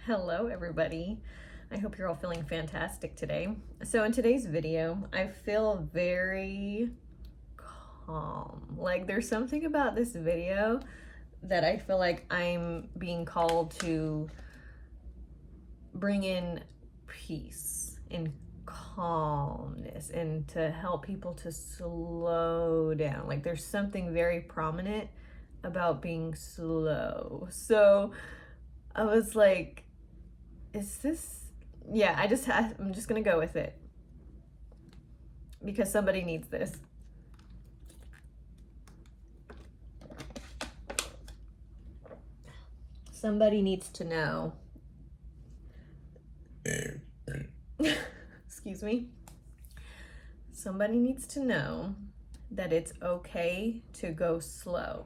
Hello everybody. I hope you're all feeling fantastic today. So in today's video, I feel very calm. Like there's something about this video that I feel like I'm being called to bring in peace and calmness and to help people to slow down. Like there's something very prominent about being slow. So I was like, is this, yeah, I'm just gonna go with it because somebody needs this. Somebody needs to know. Excuse me. Somebody needs to know that it's okay to go slow.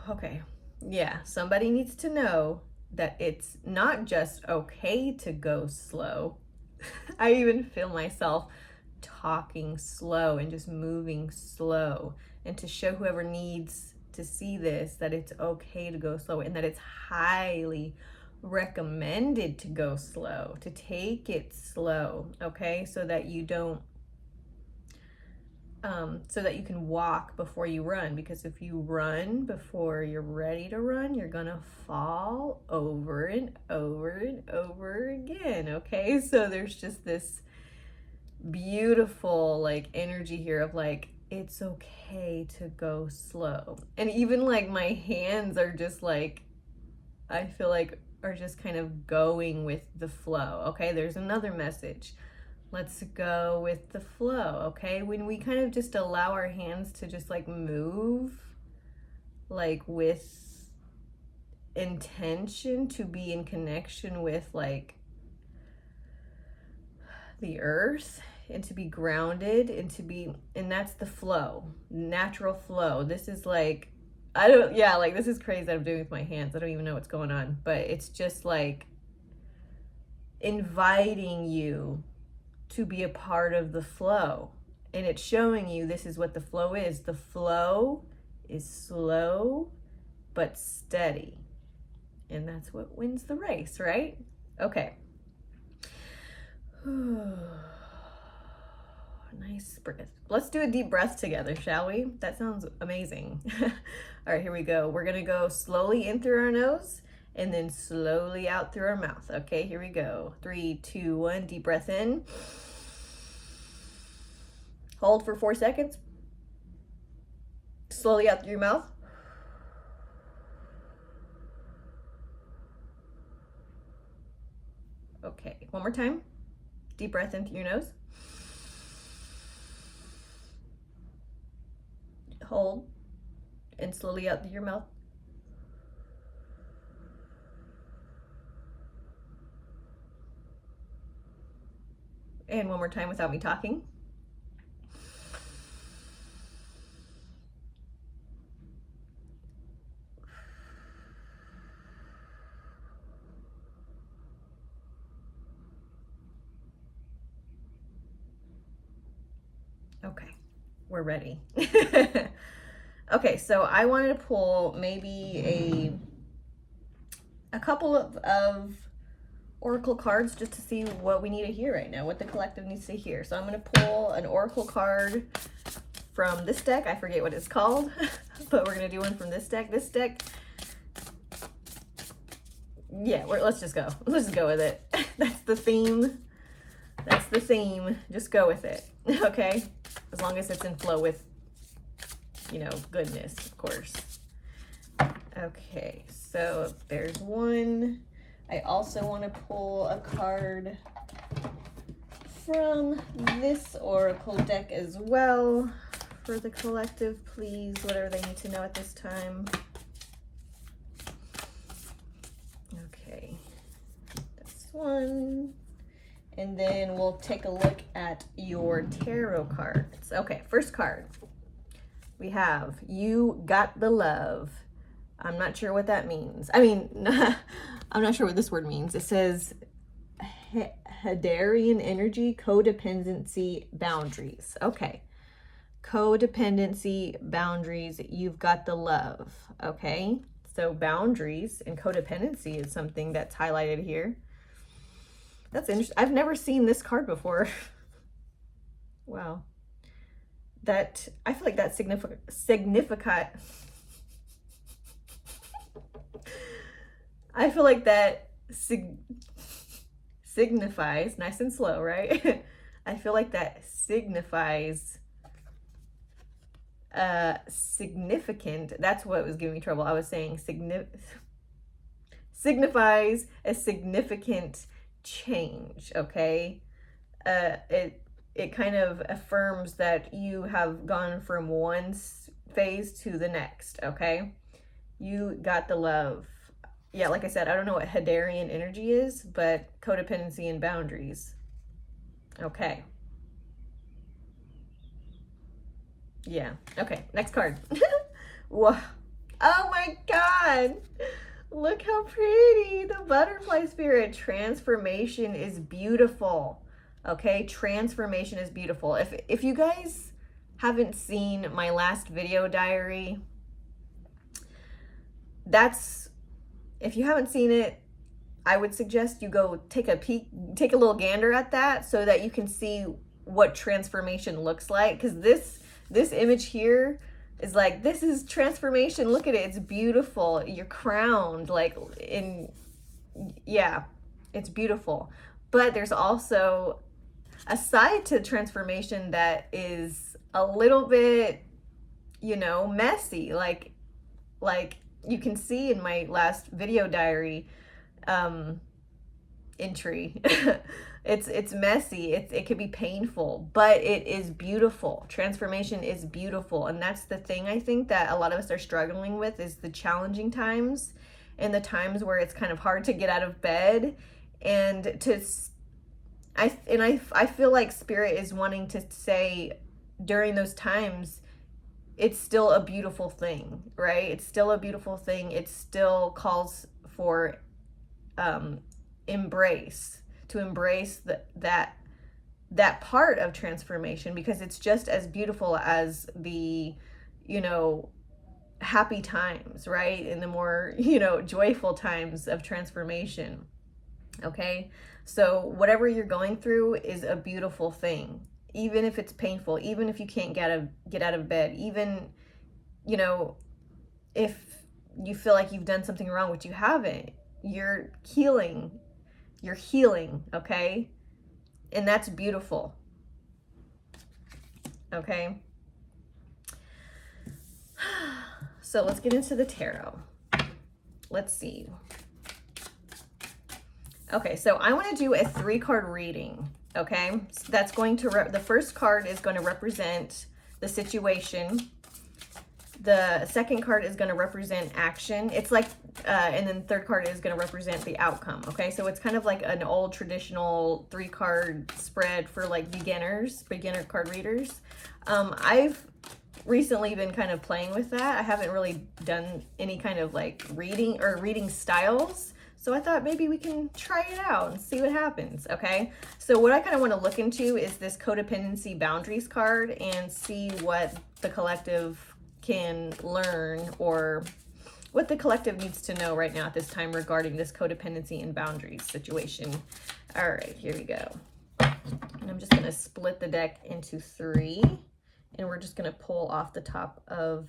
Okay. Yeah, somebody needs to know that it's not just okay to go slow. I even feel myself talking slow and just moving slow, and to show whoever needs to see this that it's okay to go slow and that it's highly recommended to go slow, to take it slow, okay? So that you don't so that you can walk before you run, because if you run before you're ready to run, you're gonna fall over and over and over again, okay? So there's just this beautiful like energy here of like, it's okay to go slow. And even like my hands are just like, I feel like are just kind of going with the flow, okay? There's another message. Let's go with the flow, okay? When we kind of just allow our hands to just like move, like with intention, to be in connection with like the earth, and to be grounded, and that's the flow, natural flow. This is like, this is crazy that I'm doing with my hands. I don't even know what's going on, but it's just like inviting you to be a part of the flow. And it's showing you this is what the flow is. The flow is slow but steady. And that's what wins the race, right? Okay. Nice breath. Let's do a deep breath together, shall we? That sounds amazing. All right, here we go. We're gonna go slowly in through our nose and then slowly out through our mouth. Okay, here we go. 3, 2, 1, deep breath in. Hold for 4 seconds. Slowly out through your mouth. Okay, one more time. Deep breath in through your nose. Hold and slowly out through your mouth. And one more time without me talking. Okay, we're ready. Okay, so I wanted to pull maybe a couple of oracle cards just to see what we need to hear right now, what the collective needs to hear. So I'm going to pull an oracle card from this deck. I forget what it's called, but we're going to do one from this deck. This deck, yeah, let's just go. Let's just go with it. That's the theme. That's the theme. Just go with it, okay? As long as it's in flow with, you know, goodness, of course. Okay, so there's one. I also want to pull a card from this oracle deck as well for the collective, please, whatever they need to know at this time. Okay, this one. And then we'll take a look at your tarot cards. Okay, first card. We have, you got the love. I'm not sure what that means. I mean, I'm not sure what this word means. It says Hadarian energy, codependency, boundaries. Okay. Codependency, boundaries, you've got the love. Okay. So boundaries and codependency is something that's highlighted here. That's interesting. I've never seen this card before. Wow. That, I feel like that significant. I feel like that signifies, nice and slow, right? I feel like that signifies significant. That's what was giving me trouble. I was saying signifies a significant change, okay? It kind of affirms that you have gone from one phase to the next, okay? You got the love. Yeah, like I said, I don't know what Hadarian energy is, but codependency and boundaries. Okay. Yeah. Okay, next card. Whoa. Oh my God. Look how pretty. The butterfly spirit. Transformation is beautiful. Okay, transformation is beautiful. If you guys haven't seen my last video diary, if you haven't seen it, I would suggest you go take a peek, take a little gander at that so that you can see what transformation looks like. Because this image here is like, this is transformation. Look at it. It's beautiful. You're crowned, like yeah, it's beautiful. But there's also a side to transformation that is a little bit, messy. Like you can see in my last video diary entry, it's messy. It could be painful, but it is beautiful. Transformation is beautiful. And that's the thing I think that a lot of us are struggling with, is the challenging times and the times where it's kind of hard to get out of bed. And I feel like Spirit is wanting to say during those times, it's still a beautiful thing, right? It's still a beautiful thing. It still calls for embrace that part of transformation, because it's just as beautiful as the happy times, right? And the more joyful times of transformation. Okay, so whatever you're going through is a beautiful thing, even if it's painful, even if you can't get out of bed, even if you feel like you've done something wrong, which you haven't. You're healing, okay? And that's beautiful. Okay, so let's get into the tarot. Let's see. Okay, so I want to do a 3-card reading, okay? So that's going to, the first card is going to represent the situation. The second card is going to represent action. It's like, and then the third card is going to represent the outcome, okay? So it's kind of like an old traditional 3-card spread for like beginner card readers. I've recently been kind of playing with that. I haven't really done any kind of like reading styles. So I thought maybe we can try it out and see what happens, okay? So what I kind of want to look into is this codependency boundaries card and see what the collective can learn, or what the collective needs to know right now at this time regarding this codependency and boundaries situation. All right, here we go. And I'm just going to split the deck into 3, and we're just going to pull off the top of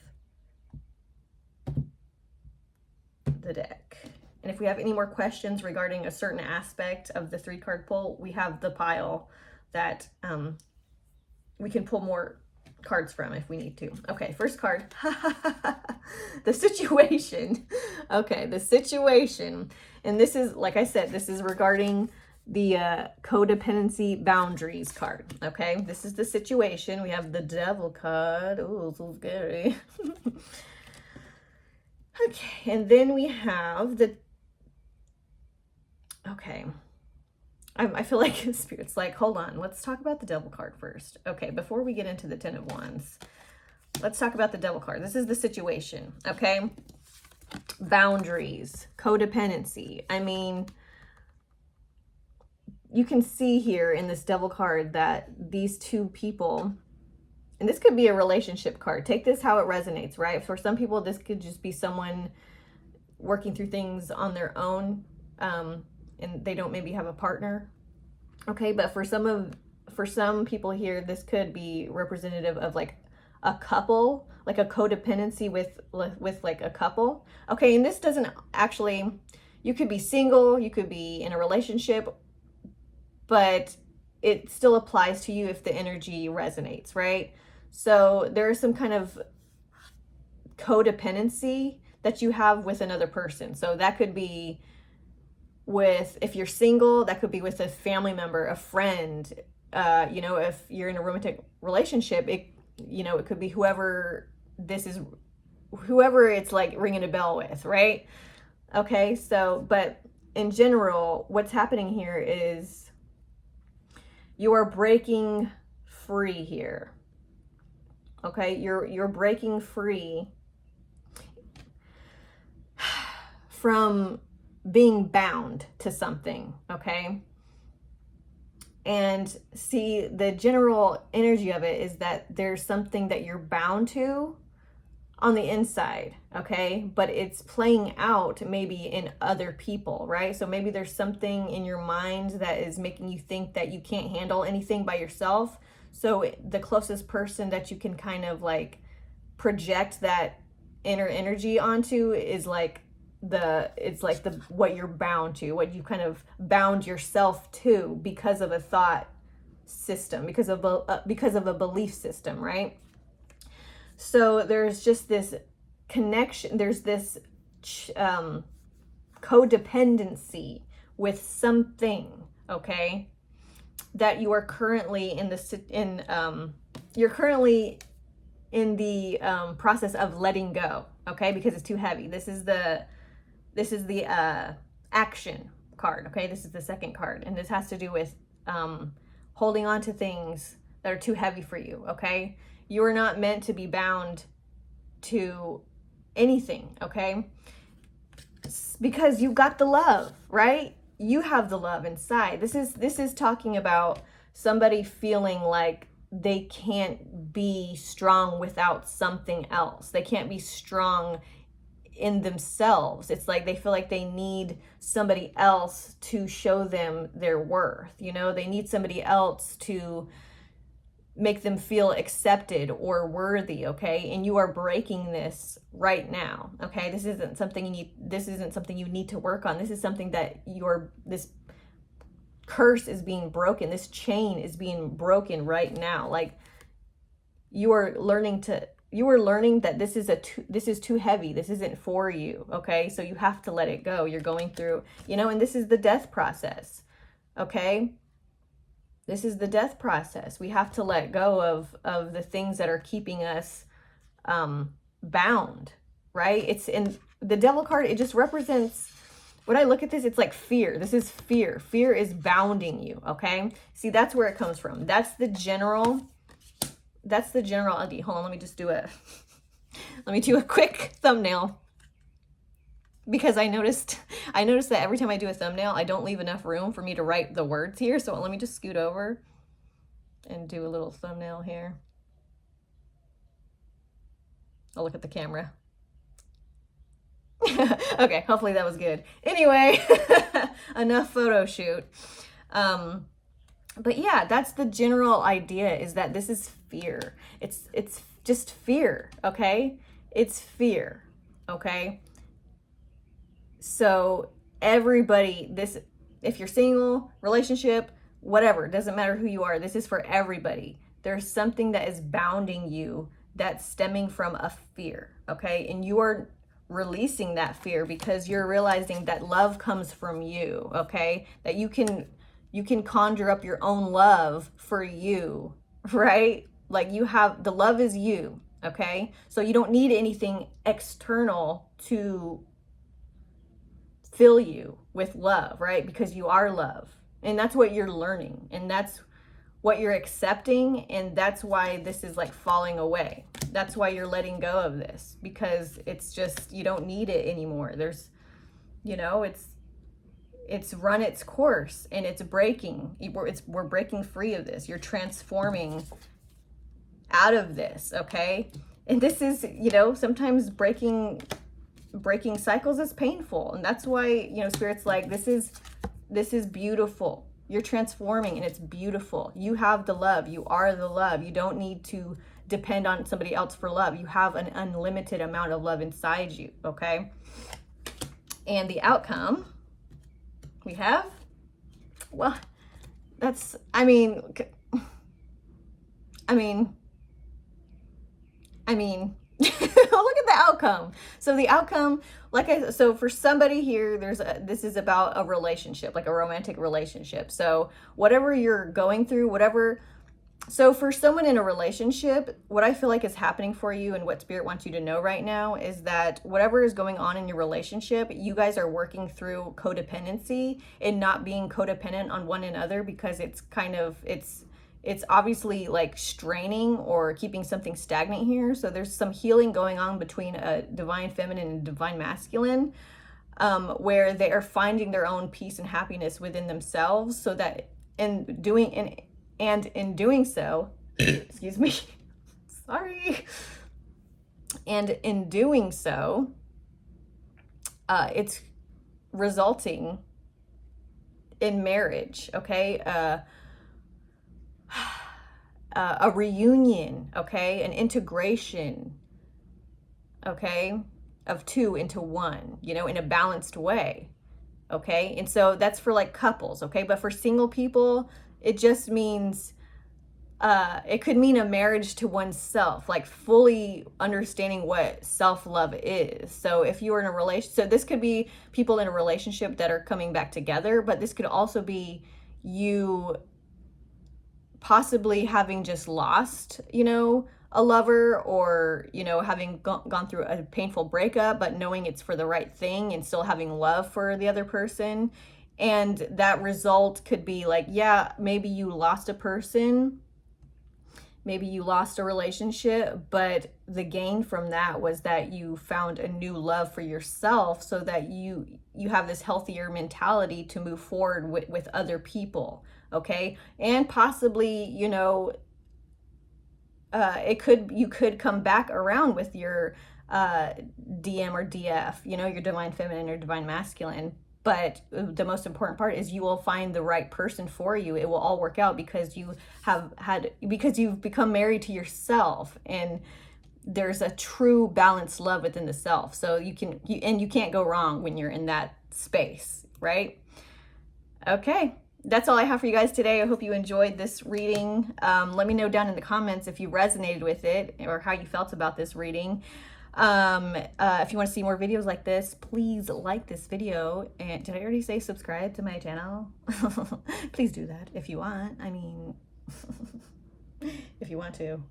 the deck. And if we have any more questions regarding a certain aspect of the 3-card pull, we have the pile that we can pull more cards from if we need to. Okay, first card. The situation. Okay, the situation. And this is, like I said, this is regarding the codependency boundaries card. Okay, this is the situation. We have the devil card. Oh, so scary. Okay, and then we have the, okay, I feel like Spirit's like, hold on, let's talk about the devil card first. Okay, before we get into the 10 of Wands, let's talk about the devil card. This is the situation, okay? Boundaries, codependency. I mean, you can see here in this devil card that these two people, and this could be a relationship card. Take this how it resonates, right? For some people, this could just be someone working through things on their own, and they don't maybe have a partner. Okay, but for some people here, this could be representative of like a couple, like a codependency with like a couple. Okay, and this doesn't actually, you could be single, you could be in a relationship, but it still applies to you if the energy resonates, right? So there is some kind of codependency that you have with another person. So that could be with, if you're single, that could be with a family member, a friend. If you're in a romantic relationship, it could be whoever it's like ringing a bell with, right? Okay, so, but in general, what's happening here is you are breaking free here. Okay, you're breaking free from being bound to something, okay? And see, the general energy of it is that there's something that you're bound to on the inside, okay? But it's playing out maybe in other people, right? So maybe there's something in your mind that is making you think that you can't handle anything by yourself. So the closest person that you can kind of like project that inner energy onto is like what you're bound to, what you kind of bound yourself to because of a thought system, because of a belief system, right? So there's just this connection, there's this codependency with something, okay, that you are currently you're currently in the process of letting go, okay, because it's too heavy. This is the action card, okay? This is the second card, and this has to do with holding on to things that are too heavy for you, okay? You are not meant to be bound to anything, okay? Because you've got the love, right? You have the love inside. This is talking about somebody feeling like they can't be strong without something else. They can't be strong in themselves. It's like they feel like they need somebody else to show them their worth. They need somebody else to make them feel accepted or worthy, okay? And you are breaking this right now, okay? This isn't something you need to work on. This is something that this curse is being broken. This chain is being broken right now. Like you are learning that this is too heavy. This isn't for you, okay? So you have to let it go. You're going through, and this is the death process, okay? This is the death process. We have to let go of the things that are keeping us bound, right? It's in the devil card. It just represents, when I look at this, it's like fear. This is fear. Fear is bounding you, okay? See, that's where it comes from. That's the general idea. Hold on, let me do a quick thumbnail, because I noticed that every time I do a thumbnail, I don't leave enough room for me to write the words here. So let me just scoot over and do a little thumbnail here. I'll look at the camera. Okay, hopefully that was good. Anyway, enough photo shoot. But yeah, that's the general idea, is that this is fear. It's just fear, okay? It's fear, okay? So everybody, if you're single, relationship, whatever, doesn't matter who you are, this is for everybody. There's something that is bounding you that's stemming from a fear, okay? And you are releasing that fear because you're realizing that love comes from you, okay? That you can conjure up your own love for you, right? Like the love is you, okay? So you don't need anything external to fill you with love, right? Because you are love. And that's what you're learning. And that's what you're accepting. And that's why this is like falling away. That's why you're letting go of this, because it's just, you don't need it anymore. There's, it's run its course and it's breaking. We're breaking free of this. You're transforming out of this, okay? And this is, sometimes breaking breaking cycles is painful. And that's why, you know, Spirit's like, this is beautiful. You're transforming and it's beautiful. You have the love. You are the love. You don't need to depend on somebody else for love. You have an unlimited amount of love inside you, okay? And the outcome we have, well, that's, I mean, look at the outcome. So the outcome, so for somebody here, this is about a relationship, like a romantic relationship. So whatever you're going through, so for someone in a relationship, what I feel like is happening for you and what Spirit wants you to know right now is that whatever is going on in your relationship, you guys are working through codependency and not being codependent on one another, because it's obviously like straining or keeping something stagnant here. So there's some healing going on between a divine feminine and divine masculine, where they are finding their own peace and happiness within themselves, so that in doing so, excuse me, sorry. And in doing so, it's resulting in marriage, okay? A reunion, okay? An integration, okay? Of two into one, you know, in a balanced way, okay? And so that's for like couples, okay? But for single people, it just means, it could mean a marriage to oneself, like fully understanding what self-love is. So if you were in a relationship, so this could be people in a relationship that are coming back together, but this could also be you possibly having just lost, you know, a lover, or, you know, having gone through a painful breakup, but knowing it's for the right thing and still having love for the other person. And that result could be like, yeah, maybe you lost a person, maybe you lost a relationship, but the gain from that was that you found a new love for yourself, so that you have this healthier mentality to move forward with other people, okay? And possibly, you know, you could come back around with your DM or DF, you know, your divine feminine or divine masculine. But the most important part is you will find the right person for you. It will all work out because because you've become married to yourself, and there's a true balanced love within the self. So you can't go wrong when you're in that space, right? Okay. That's all I have for you guys today. I hope you enjoyed this reading. Let me know down in the comments if you resonated with it or how you felt about this reading. If you want to see more videos like this, please like this video. And did I already say subscribe to my channel? Please do that if you want. I mean, if you want to.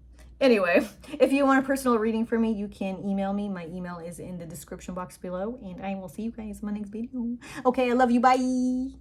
Anyway, if you want a personal reading from me, you can email me. My email is in the description box below, and I will see you guys in my next video. Okay, I love you. Bye.